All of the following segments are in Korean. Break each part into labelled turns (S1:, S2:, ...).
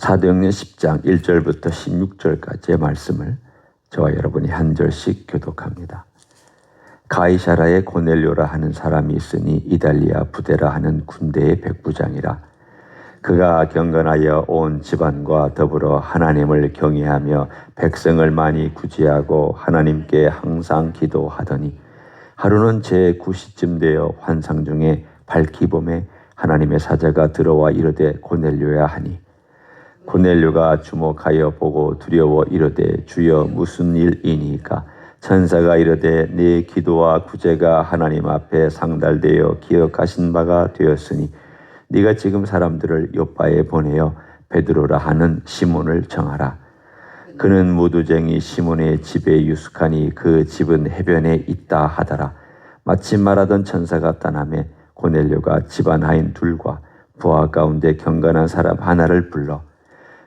S1: 사도행전 10장 1절부터 16절까지의 말씀을 저와 여러분이 한 절씩 교독합니다. 가이사라에 고넬료라 하는 사람이 있으니 이달리아 부데라 하는 군대의 백부장이라. 그가 경건하여 온 집안과 더불어 하나님을 경외하며 백성을 많이 구제하고 하나님께 항상 기도하더니 하루는 제9시쯤 되어 환상 중에 밝히 봄에 하나님의 사자가 들어와 이르되 고넬료야 하니 고넬료가 주목하여 보고 두려워 이르되 주여 무슨 일이니까? 천사가 이르되 네 기도와 구제가 하나님 앞에 상달되어 기억하신 바가 되었으니 네가 지금 사람들을 요빠에 보내어 베드로라 하는 시몬을 정하라. 그는 무두쟁이 시몬의 집에 유숙하니 그 집은 해변에 있다 하더라. 마침 말하던 천사가 떠나매 고넬료가 집안 하인 둘과 부하 가운데 경건한 사람 하나를 불러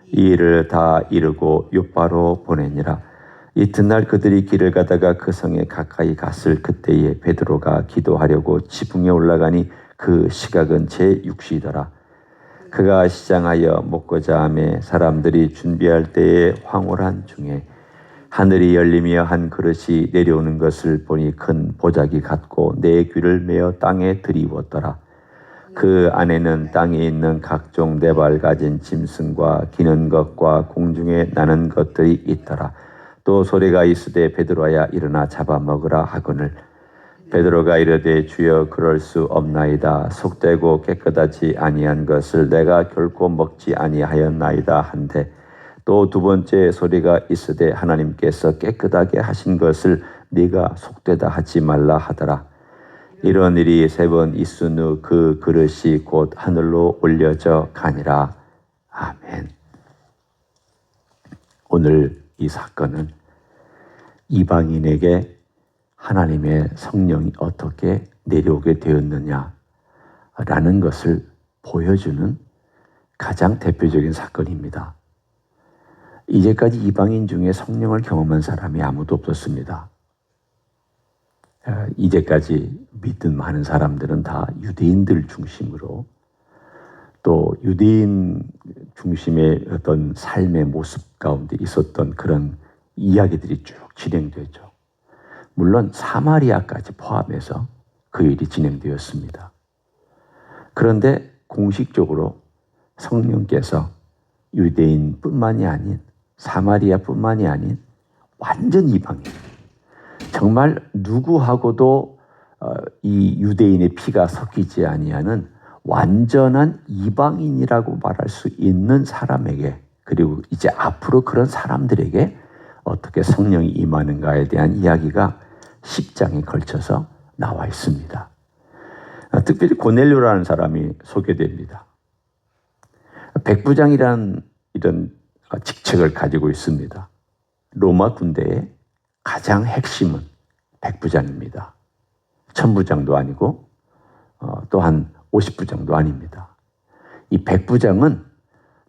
S1: 이 일을 다 이루고 요빠로 보내니라. 이튿날 그들이 길을 가다가 그 성에 가까이 갔을 그때에 베드로가 기도하려고 지붕에 올라가니 그 시각은 제6시더라. 그가 시장하여 먹고자 하매 사람들이 준비할 때에 황홀한 중에 하늘이 열리며 한 그릇이 내려오는 것을 보니 큰 보자기 같고 네 귀를 메어 땅에 들이웠더라. 그 안에는 땅에 있는 각종 네발 가진 짐승과 기는 것과 공중에 나는 것들이 있더라. 또 소리가 있으되 베드로야 일어나 잡아먹으라 하거늘 베드로가 이르되 주여 그럴 수 없나이다. 속되고 깨끗하지 아니한 것을 내가 결코 먹지 아니하였나이다 한데 또 두 번째 소리가 있으되 하나님께서 깨끗하게 하신 것을 네가 속되다 하지 말라 하더라. 이런 일이 3번 있은 후 그 그릇이 곧 하늘로 올려져 가니라. 아멘. 오늘 이 사건은 이방인에게 하나님의 성령이 어떻게 내려오게 되었느냐라는 것을 보여주는 가장 대표적인 사건입니다. 이제까지 이방인 중에 성령을 경험한 사람이 아무도 없었습니다. 이제까지 믿은 많은 사람들은 다 유대인들 중심으로 또 유대인 중심의 어떤 삶의 모습 가운데 있었던 그런 이야기들이 쭉 진행되죠. 물론 사마리아까지 포함해서 그 일이 진행되었습니다. 그런데 공식적으로 성령께서 유대인뿐만이 아닌 사마리아뿐만이 아닌 완전 이방인, 정말 누구하고도 이 유대인의 피가 섞이지 아니하는 완전한 이방인이라고 말할 수 있는 사람에게, 그리고 이제 앞으로 그런 사람들에게 어떻게 성령이 임하는가에 대한 이야기가 10장에 걸쳐서 나와 있습니다. 특별히 고넬료라는 사람이 소개됩니다. 백부장이라는 이런 직책을 가지고 있습니다. 로마 군대의 가장 핵심은 백부장입니다. 1000부장도 아니고 또한 50부장도 아닙니다. 이 백부장은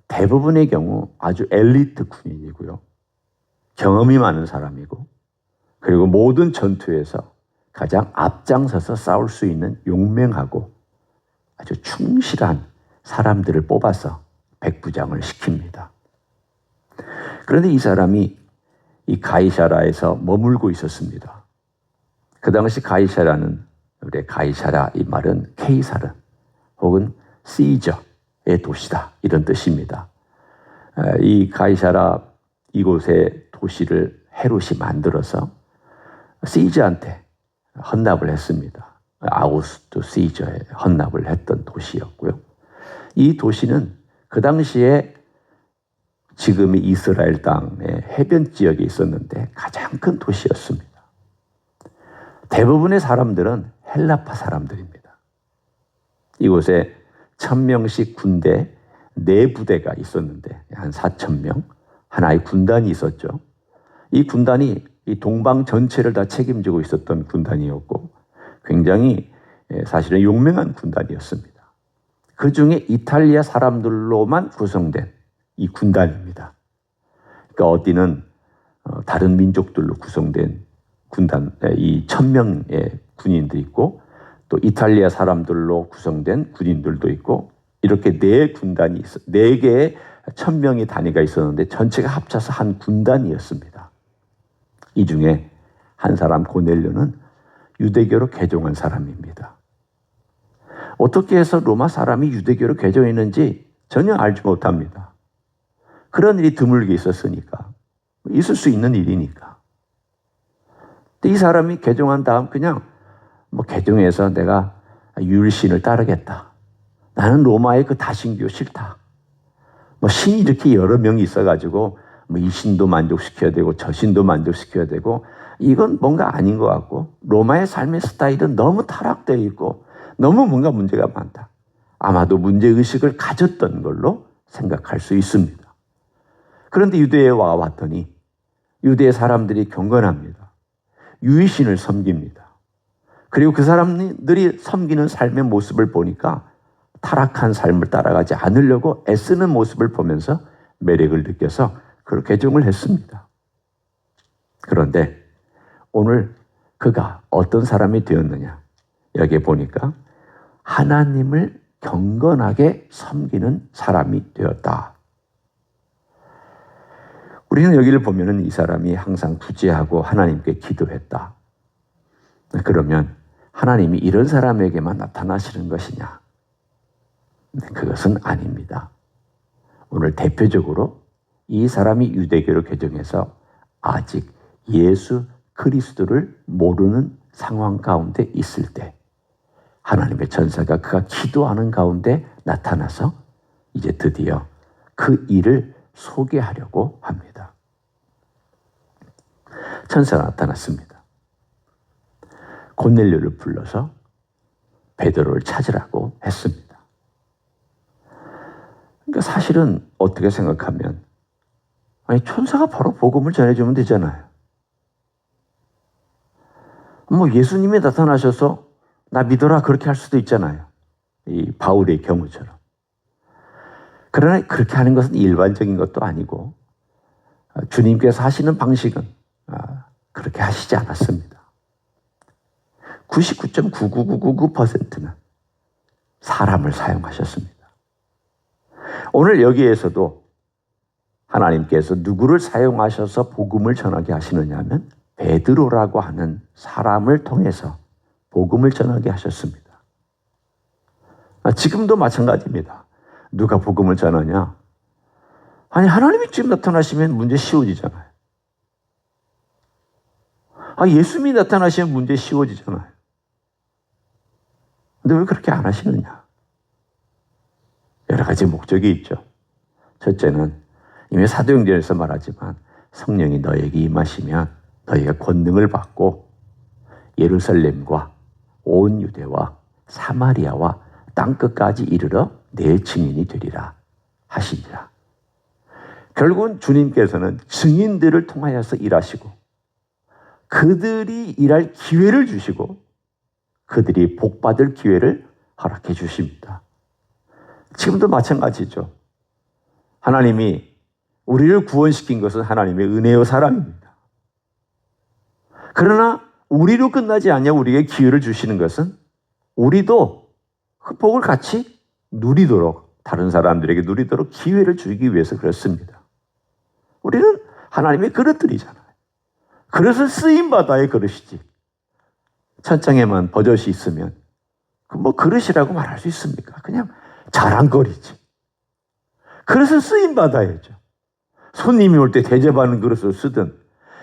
S1: 대부분의 경우 아주 엘리트 군인이고요. 경험이 많은 사람이고, 그리고 모든 전투에서 가장 앞장서서 싸울 수 있는 용맹하고 아주 충실한 사람들을 뽑아서 백부장을 시킵니다. 그런데 이 사람이 이 가이사라에서 머물고 있었습니다. 그 당시 가이사라는, 우리 가이사라 이 말은 케이사르 혹은 시저의 도시다 이런 뜻입니다. 이 가이사라 이곳의 도시를 헤롯이 만들어서 시저한테 헌납을 했습니다. 아우구스투 시저에 헌납을 했던 도시였고요. 이 도시는 그 당시에 지금의 이스라엘 땅의 해변 지역에 있었는데 가장 큰 도시였습니다. 대부분의 사람들은 헬라파 사람들입니다. 이곳에 1000명씩 군대 4부대가 있었는데 한 4000명, 하나의 군단이 있었죠. 이 군단이 이 동방 전체를 다 책임지고 있었던 군단이었고 굉장히 사실은 용맹한 군단이었습니다. 그 중에 이탈리아 사람들로만 구성된 이 군단입니다. 그러니까 어디는 다른 민족들로 구성된 군단, 이 1000명의 군인도 있고 또 이탈리아 사람들로 구성된 군인들도 있고 이렇게 4군단이 있어, 4개의 1000명의 단위가 있었는데 전체가 합쳐서 한 군단이었습니다. 이 중에 한 사람 고넬료는 유대교로 개종한 사람입니다. 어떻게 해서 로마 사람이 유대교로 개종했는지 전혀 알지 못합니다. 그런 일이 드물게 있었으니까. 있을 수 있는 일이니까. 근데 이 사람이 개종한 다음 그냥 개종해서 내가 율신을 따르겠다. 나는 로마의 그 다신교 싫다. 신이 이렇게 여러 명이 있어가지고 이 신도 만족시켜야 되고 저 신도 만족시켜야 되고 이건 뭔가 아닌 것 같고 로마의 삶의 스타일은 너무 타락되어 있고 너무 뭔가 문제가 많다. 아마도 문제의식을 가졌던 걸로 생각할 수 있습니다. 그런데 유대에 와봤더니 유대 사람들이 경건합니다. 유이신을 섬깁니다. 그리고 그 사람들이 섬기는 삶의 모습을 보니까 타락한 삶을 따라가지 않으려고 애쓰는 모습을 보면서 매력을 느껴서 그렇게 개종을 했습니다. 그런데 오늘 그가 어떤 사람이 되었느냐? 여기에 보니까 하나님을 경건하게 섬기는 사람이 되었다. 우리는 여기를 보면은 이 사람이 항상 구제하고 하나님께 기도했다. 그러면 하나님이 이런 사람에게만 나타나시는 것이냐? 그것은 아닙니다. 오늘 대표적으로 이 사람이 유대교로 개종해서 아직 예수 그리스도를 모르는 상황 가운데 있을 때 하나님의 천사가 그가 기도하는 가운데 나타나서 이제 드디어 그 일을 소개하려고 합니다. 천사가 나타났습니다. 고넬료를 불러서 베드로를 찾으라고 했습니다. 그러니까 사실은 어떻게 생각하면 천사가 바로 복음을 전해주면 되잖아요. 예수님이 나타나셔서 나 믿어라 그렇게 할 수도 있잖아요. 이 바울의 경우처럼. 그러나 그렇게 하는 것은 일반적인 것도 아니고 주님께서 하시는 방식은 그렇게 하시지 않았습니다. 99.99999%는 사람을 사용하셨습니다. 오늘 여기에서도 하나님께서 누구를 사용하셔서 복음을 전하게 하시느냐 하면 베드로라고 하는 사람을 통해서 복음을 전하게 하셨습니다. 지금도 마찬가지입니다. 누가 복음을 전하냐? 하나님이 지금 나타나시면 문제 쉬워지잖아요. 예수님이 나타나시면 문제 쉬워지잖아요. 근데 왜 그렇게 안 하시느냐? 여러 가지 목적이 있죠. 첫째는 이미 사도행전에서 말하지만 성령이 너에게 임하시면 너희가 권능을 받고 예루살렘과 온 유대와 사마리아와 땅끝까지 이르러 내 증인이 되리라 하시니라. 결국은 주님께서는 증인들을 통하여서 일하시고 그들이 일할 기회를 주시고 그들이 복받을 기회를 허락해 주십니다. 지금도 마찬가지죠. 하나님이 우리를 구원시킨 것은 하나님의 은혜의 사랑입니다. 그러나 우리로 끝나지 않냐 우리에게 기회를 주시는 것은 우리도 그 복을 같이 누리도록 다른 사람들에게 누리도록 기회를 주기 위해서 그렇습니다. 우리는 하나님의 그릇들이잖아요. 그릇을 쓰임받아야 그릇이지. 천장에만 버젓이 있으면 그릇이라고 말할 수 있습니까? 그냥 자랑거리지. 그릇을 쓰임받아야죠. 손님이 올 때 대접하는 그릇을 쓰든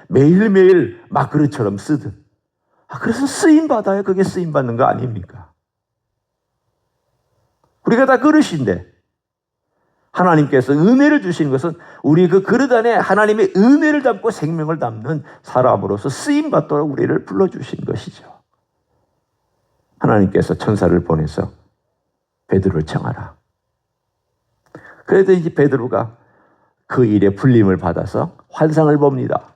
S1: 매일매일 막그릇처럼 쓰든 그릇은 쓰임받아야 그게 쓰임받는 거 아닙니까? 우리가 다 그릇인데 하나님께서 은혜를 주시는 것은 우리 그 그릇 안에 하나님의 은혜를 담고 생명을 담는 사람으로서 쓰임받도록 우리를 불러주신 것이죠. 하나님께서 천사를 보내서 베드로를 청하라. 그래도 이제 베드로가 그 일에 불림을 받아서 환상을 봅니다.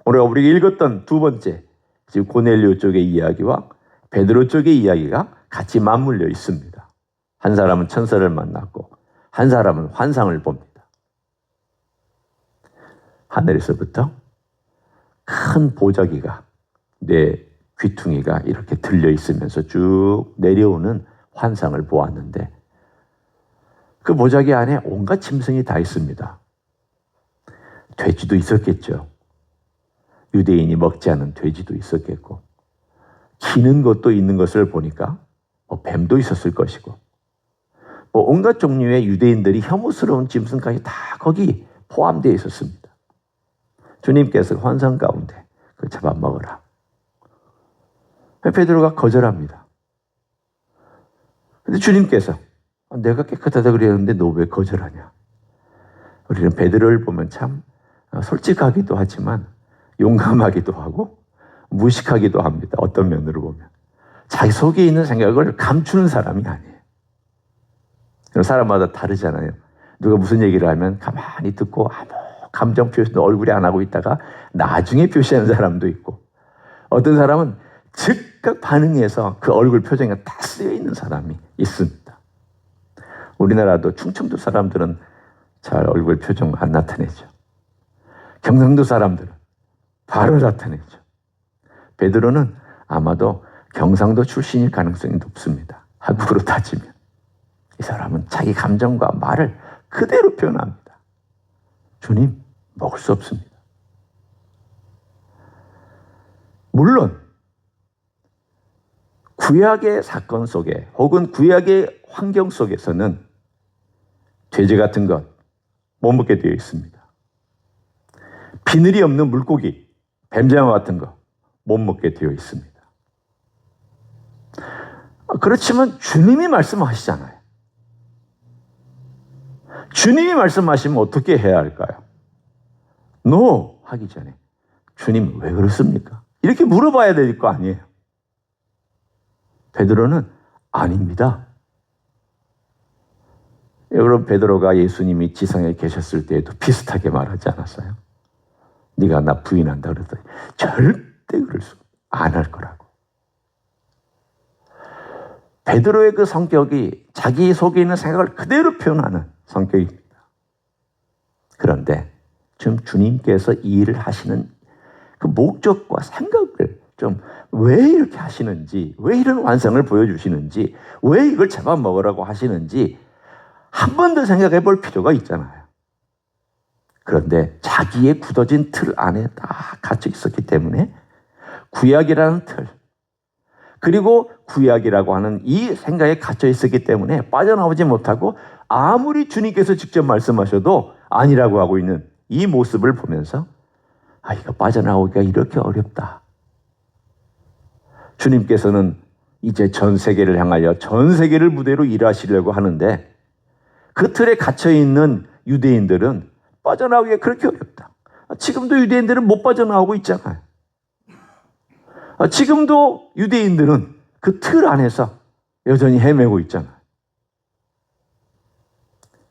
S1: 오늘 우리가 읽었던 두 번째 지금 고넬료 쪽의 이야기와 베드로 쪽의 이야기가 같이 맞물려 있습니다. 한 사람은 천사를 만났고 한 사람은 환상을 봅니다. 하늘에서부터 큰 보자기가 내 귀퉁이가 이렇게 들려 있으면서 쭉 내려오는 환상을 보았는데 그 보자기 안에 온갖 짐승이 다 있습니다. 돼지도 있었겠죠. 유대인이 먹지 않은 돼지도 있었겠고, 기는 것도 있는 것을 보니까 뱀도 있었을 것이고, 온갖 종류의 유대인들이 혐오스러운 짐승까지 다 거기 포함되어 있었습니다. 주님께서 환상 가운데 그 잡아먹으라. 베드로가 거절합니다. 근데 주님께서 내가 깨끗하다 그랬는데 너 왜 거절하냐? 우리는 베드로를 보면 참 솔직하기도 하지만 용감하기도 하고 무식하기도 합니다. 어떤 면으로 보면. 자기 속에 있는 생각을 감추는 사람이 아니에요. 사람마다 다르잖아요. 누가 무슨 얘기를 하면 가만히 듣고 아무 감정 표시도 얼굴에 안 하고 있다가 나중에 표시하는 사람도 있고, 어떤 사람은 즉각 반응해서 그 얼굴 표정이 다 쓰여 있는 사람이 있습니다. 우리나라도 충청도 사람들은 잘 얼굴 표정 안 나타내죠. 경상도 사람들은 바로 나타내죠. 베드로는 아마도 경상도 출신일 가능성이 높습니다. 한국으로 따지면. 이 사람은 자기 감정과 말을 그대로 표현합니다. 주님, 먹을 수 없습니다. 물론 구약의 사건 속에 혹은 구약의 환경 속에서는 돼지 같은 것 못 먹게 되어 있습니다. 비늘이 없는 물고기, 뱀장어 같은 거 못 먹게 되어 있습니다. 그렇지만 주님이 말씀하시잖아요. 주님이 말씀하시면 어떻게 해야 할까요? No 하기 전에 주님 왜 그렇습니까? 이렇게 물어봐야 될 거 아니에요. 베드로는 아닙니다. 여러분, 베드로가 예수님이 지상에 계셨을 때에도 비슷하게 말하지 않았어요? 네가 나 부인한다 그러더니 절대 그럴 수 안 할 거라고. 베드로의 그 성격이 자기 속에 있는 생각을 그대로 표현하는 성격입니다. 그런데 지금 주님께서 이 일을 하시는 그 목적과 생각을 좀 왜 이렇게 하시는지, 왜 이런 완성을 보여주시는지, 왜 이걸 잡아먹으라고 하시는지 한 번 더 생각해 볼 필요가 있잖아요. 그런데 자기의 굳어진 틀 안에 다 갇혀 있었기 때문에 구약이라는 틀, 그리고 구약이라고 하는 이 생각에 갇혀 있었기 때문에 빠져나오지 못하고 아무리 주님께서 직접 말씀하셔도 아니라고 하고 있는 이 모습을 보면서 이거 빠져나오기가 이렇게 어렵다. 주님께서는 이제 전 세계를 향하여 전 세계를 무대로 일하시려고 하는데 그 틀에 갇혀있는 유대인들은 빠져나오기가 그렇게 어렵다. 지금도 유대인들은 못 빠져나오고 있잖아요. 지금도 유대인들은 그 틀 안에서 여전히 헤매고 있잖아요.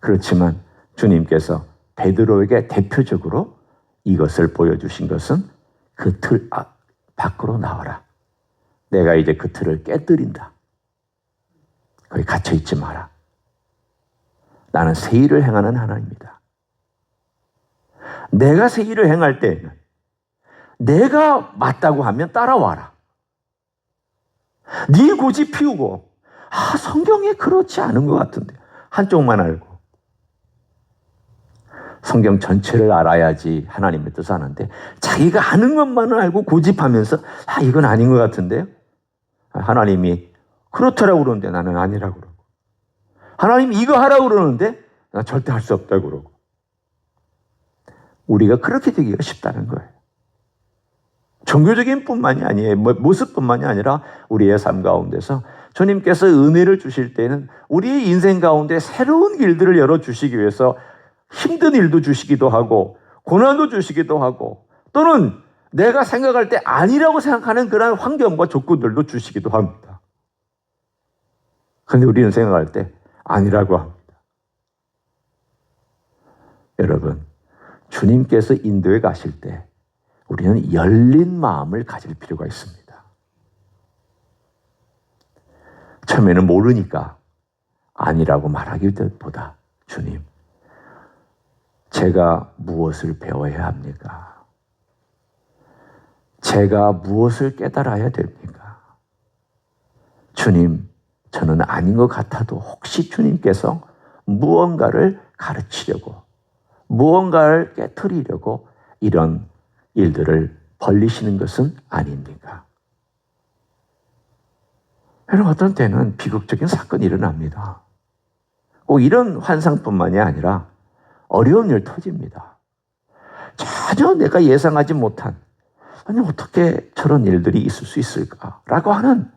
S1: 그렇지만 주님께서 베드로에게 대표적으로 이것을 보여주신 것은 그 틀 밖으로 나와라. 내가 이제 그 틀을 깨뜨린다. 거기 갇혀있지 마라. 나는 새 일을 행하는 하나님이다. 내가 새 일을 행할 때에는 내가 맞다고 하면 따라와라. 네 고집 피우고 성경에 그렇지 않은 것 같은데 한쪽만 알고 성경 전체를 알아야지 하나님의 뜻을 아는데 자기가 아는 것만을 알고 고집하면서 이건 아닌 것 같은데요. 하나님이 그렇더라고 그러는데 나는 아니라고 그러고, 하나님이 이거 하라고 그러는데 나 절대 할 수 없다고 그러고. 우리가 그렇게 되기가 쉽다는 거예요. 종교적인 뿐만이 아니에요. 모습뿐만이 아니라 우리의 삶 가운데서 주님께서 은혜를 주실 때는 우리의 인생 가운데 새로운 길들을 열어주시기 위해서 힘든 일도 주시기도 하고 고난도 주시기도 하고 또는 내가 생각할 때 아니라고 생각하는 그런 환경과 조건들도 주시기도 합니다. 그런데 우리는 생각할 때 아니라고 합니다. 여러분, 주님께서 인도에 가실 때 우리는 열린 마음을 가질 필요가 있습니다. 처음에는 모르니까 아니라고 말하기보다 주님, 제가 무엇을 배워야 합니까? 제가 무엇을 깨달아야 됩니까? 주님, 저는 아닌 것 같아도 혹시 주님께서 무언가를 가르치려고, 무언가를 깨트리려고 이런 일들을 벌리시는 것은 아닙니까? 여러분, 어떤 때는 비극적인 사건이 일어납니다. 꼭 이런 환상뿐만이 아니라 어려운 일 터집니다. 전혀 내가 예상하지 못한, 아니 어떻게 저런 일들이 있을 수 있을까라고 하는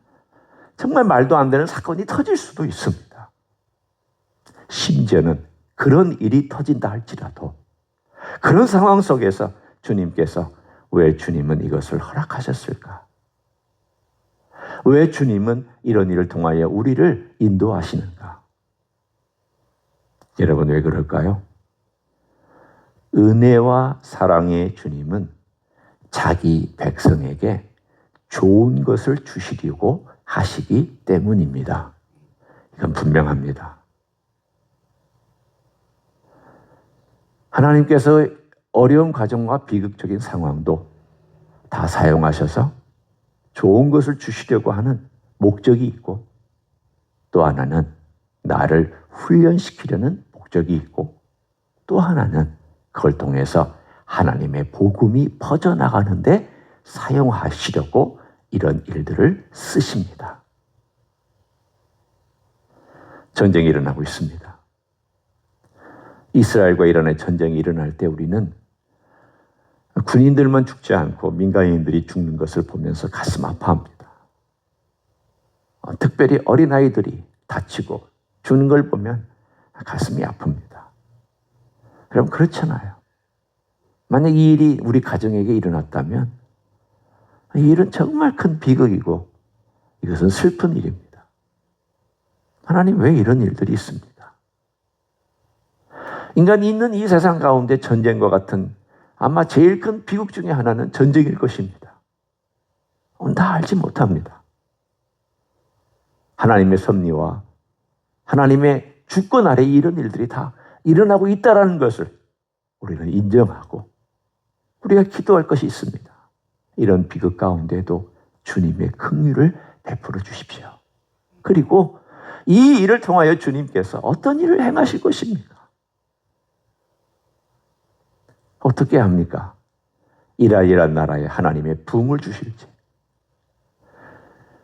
S1: 정말 말도 안 되는 사건이 터질 수도 있습니다. 심지어는 그런 일이 터진다 할지라도 그런 상황 속에서 주님께서 왜 주님은 이것을 허락하셨을까? 왜 주님은 이런 일을 통하여 우리를 인도하시는가? 여러분, 왜 그럴까요? 은혜와 사랑의 주님은 자기 백성에게 좋은 것을 주시려고 하시기 때문입니다. 이건 분명합니다. 하나님께서 어려운 과정과 비극적인 상황도 다 사용하셔서 좋은 것을 주시려고 하는 목적이 있고, 또 하나는 나를 훈련시키려는 목적이 있고, 또 하나는 그걸 통해서 하나님의 복음이 퍼져나가는데 사용하시려고 이런 일들을 쓰십니다. 전쟁이 일어나고 있습니다. 이스라엘과 이란의 전쟁이 일어날 때 우리는 군인들만 죽지 않고 민간인들이 죽는 것을 보면서 가슴 아파합니다. 특별히 어린아이들이 다치고 죽는 걸 보면 가슴이 아픕니다. 그럼 그렇잖아요. 만약 이 일이 우리 가정에게 일어났다면 이 일은 정말 큰 비극이고 이것은 슬픈 일입니다. 하나님, 왜 이런 일들이 있습니까? 인간이 있는 이 세상 가운데 전쟁과 같은 아마 제일 큰 비극 중에 하나는 전쟁일 것입니다. 다 알지 못합니다. 하나님의 섭리와 하나님의 주권 아래 이런 일들이 다 일어나고 있다는 것을 우리는 인정하고 우리가 기도할 것이 있습니다. 이런 비극 가운데도 주님의 긍휼을 베풀어 주십시오. 그리고 이 일을 통하여 주님께서 어떤 일을 행하실 것입니까? 어떻게 합니까? 이스라엘 나라에 하나님의 부흥을 주실지.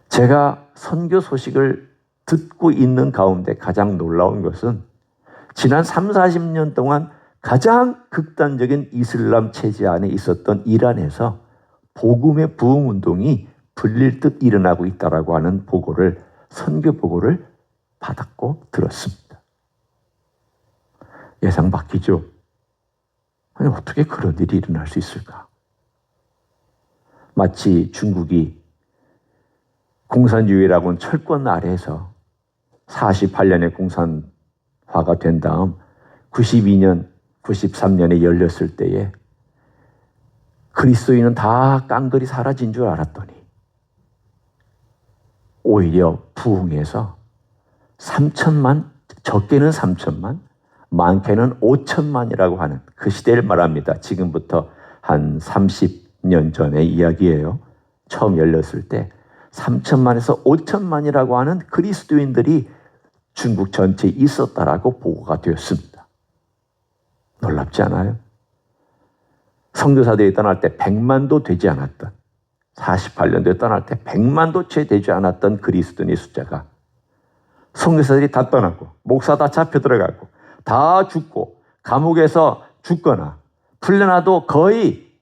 S1: 제가 선교 소식을 듣고 있는 가운데 가장 놀라운 것은 지난 30-40년 동안 가장 극단적인 이슬람 체제 안에 있었던 이란에서 복음의 부흥 운동이 불릴 듯 일어나고 있다라고 하는 보고를, 선교 보고를 받았고 들었습니다. 예상 밖이죠. 아니, 어떻게 그런 일이 일어날 수 있을까? 마치 중국이 공산주의라고 하는 철권 아래에서 48년에 공산화가 된 다음 92년, 93년에 열렸을 때에 그리스도인은 다 깡그리 사라진 줄 알았더니 오히려 부흥해서 3천만, 적게는 3천만, 많게는 5천만이라고 하는 그 시대를 말합니다. 지금부터 한 30년 전의 이야기예요. 처음 열렸을 때 3천만에서 5천만이라고 하는 그리스도인들이 중국 전체에 있었다라고 보고가 되었습니다. 놀랍지 않아요? 선교사들이 떠날 때 100만도 되지 않았던, 48년도에 떠날 때 100만도 채 되지 않았던 그리스도인의 숫자가 선교사들이 다 떠나고 목사 다 잡혀 들어가고 다 죽고 감옥에서 죽거나 풀려나도 거의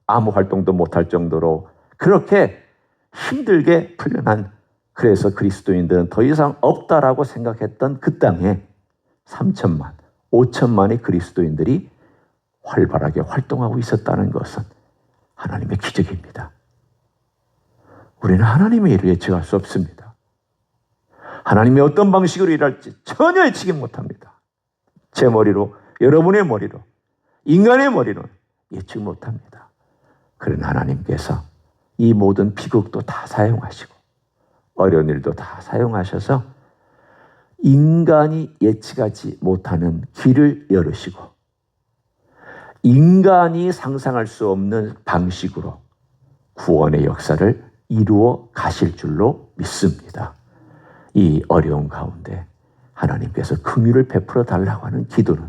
S1: 아무 활동도 못할 정도로 그렇게 힘들게 풀려난, 그래서 그리스도인들은 더 이상 없다라고 생각했던 그 땅에 3천만, 5천만의 그리스도인들이 활발하게 활동하고 있었다는 것은 하나님의 기적입니다. 우리는 하나님의 일을 예측할 수 없습니다. 하나님이 어떤 방식으로 일할지 전혀 예측이 못합니다. 제 머리로, 여러분의 머리로, 인간의 머리로 예측 못합니다. 그러나 하나님께서 이 모든 비극도 다 사용하시고 어려운 일도 다 사용하셔서 인간이 예측하지 못하는 길을 열으시고 인간이 상상할 수 없는 방식으로 구원의 역사를 이루어 가실 줄로 믿습니다. 이 어려운 가운데 하나님께서 긍휼을 베풀어 달라고 하는 기도는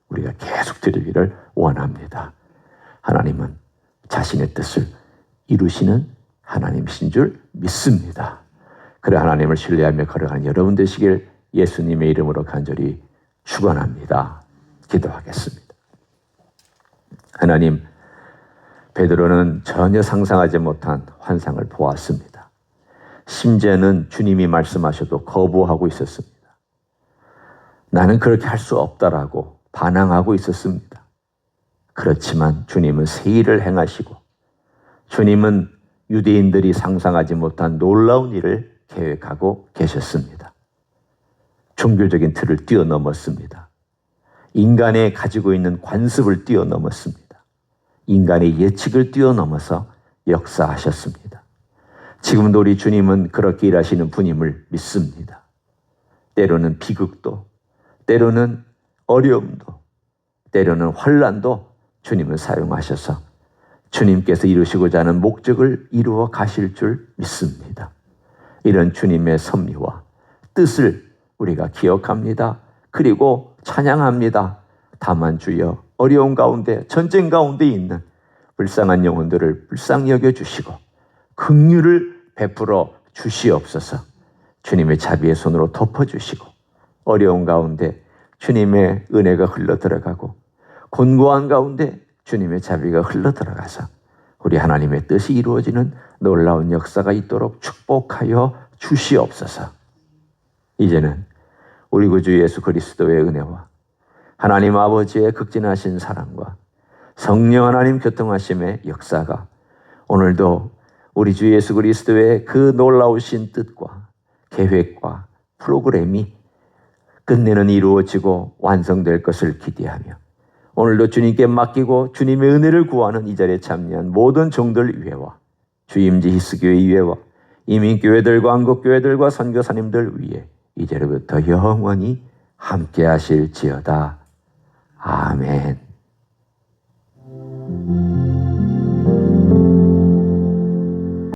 S1: 우리가 계속 드리기를 원합니다. 하나님은 자신의 뜻을 이루시는 하나님이신 줄 믿습니다. 그래 하나님을 신뢰하며 걸어가는 여러분 되시길 예수님의 이름으로 간절히 축원합니다. 기도하겠습니다. 하나님, 베드로는 전혀 상상하지 못한 환상을 보았습니다. 심지어는 주님이 말씀하셔도 거부하고 있었습니다. 나는 그렇게 할 수 없다라고 반항하고 있었습니다. 그렇지만 주님은 새 일을 행하시고 주님은 유대인들이 상상하지 못한 놀라운 일을 계획하고 계셨습니다. 종교적인 틀을 뛰어넘었습니다. 인간의 가지고 있는 관습을 뛰어넘었습니다. 인간의 예측을 뛰어넘어서 역사하셨습니다. 지금도 우리 주님은 그렇게 일하시는 분임을 믿습니다. 때로는 비극도, 때로는 어려움도, 때로는 환난도 주님은 사용하셔서 주님께서 이루시고자 하는 목적을 이루어 가실 줄 믿습니다. 이런 주님의 섭리와 뜻을 우리가 기억합니다. 그리고 찬양합니다. 다만 주여 어려운 가운데 전쟁 가운데 있는 불쌍한 영혼들을 불쌍히 여겨주시고 긍휼을 베풀어 주시옵소서. 주님의 자비의 손으로 덮어주시고 어려운 가운데 주님의 은혜가 흘러들어가고 곤고한 가운데 주님의 자비가 흘러들어가서 우리 하나님의 뜻이 이루어지는 놀라운 역사가 있도록 축복하여 주시옵소서. 이제는 우리 구주 예수 그리스도의 은혜와 하나님 아버지의 극진하신 사랑과 성령 하나님 교통하심의 역사가 오늘도 우리 주 예수 그리스도의 그 놀라우신 뜻과 계획과 프로그램이 끝내는 이루어지고 완성될 것을 기대하며 오늘도 주님께 맡기고 주님의 은혜를 구하는 이 자리에 참여한 모든 종들 위에와 주임지 히스교회 위에와 이민교회들과 한국교회들과 선교사님들 위에 이제로부터 영원히 함께 하실지어다. 아멘.